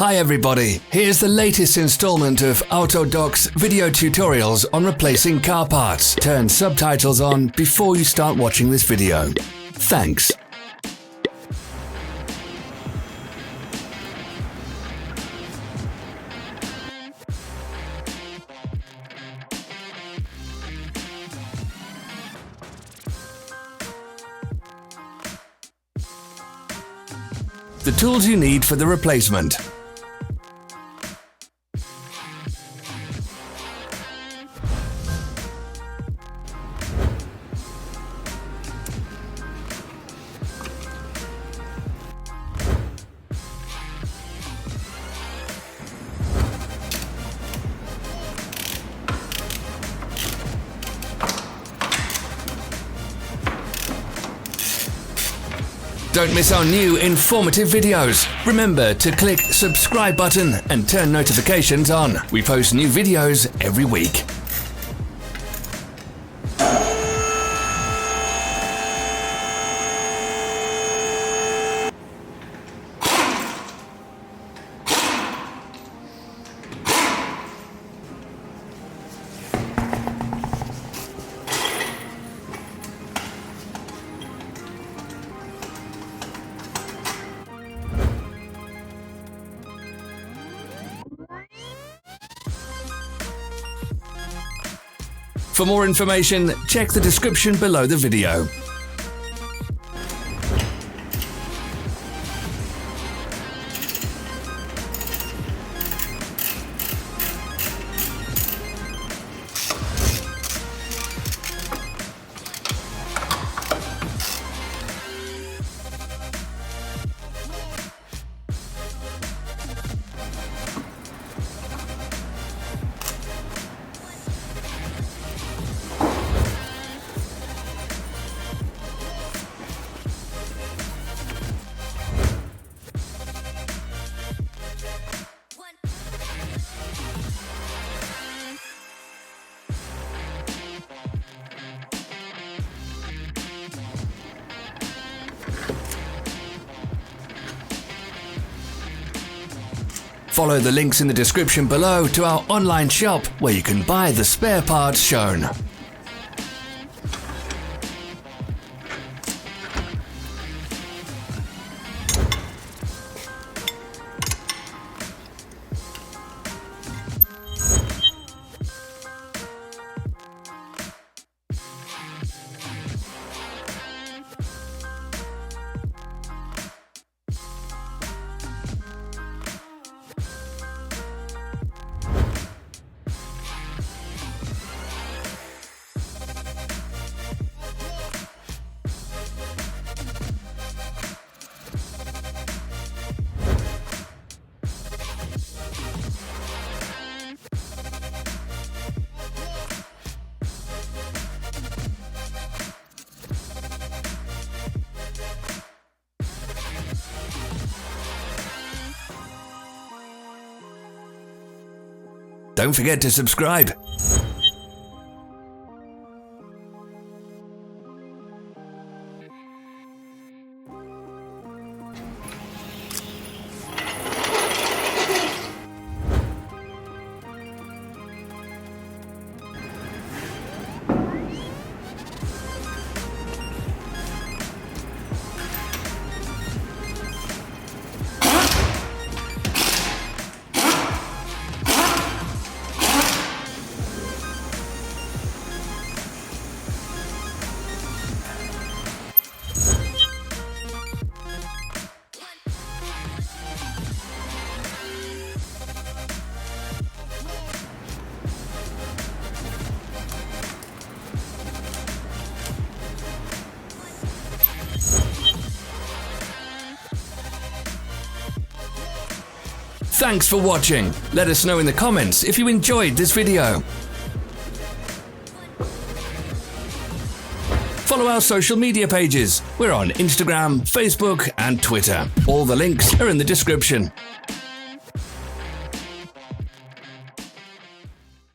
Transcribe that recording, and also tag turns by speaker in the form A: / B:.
A: Hi everybody, here's the latest installment of Autodoc's video tutorials on replacing car parts. Turn subtitles on before you start watching this video. Thanks. The tools you need for the replacement. Don't miss our new informative videos. Remember to click subscribe button and turn notifications on. We post new videos every week. For more information, check the description below the video. Follow the links in the description below to our online shop where you can buy the spare parts shown. Don't forget to subscribe. Thanks for watching. Let us know in the comments if you enjoyed this video. Follow our social media pages. We're on Instagram, Facebook, and Twitter. All the links are in the description.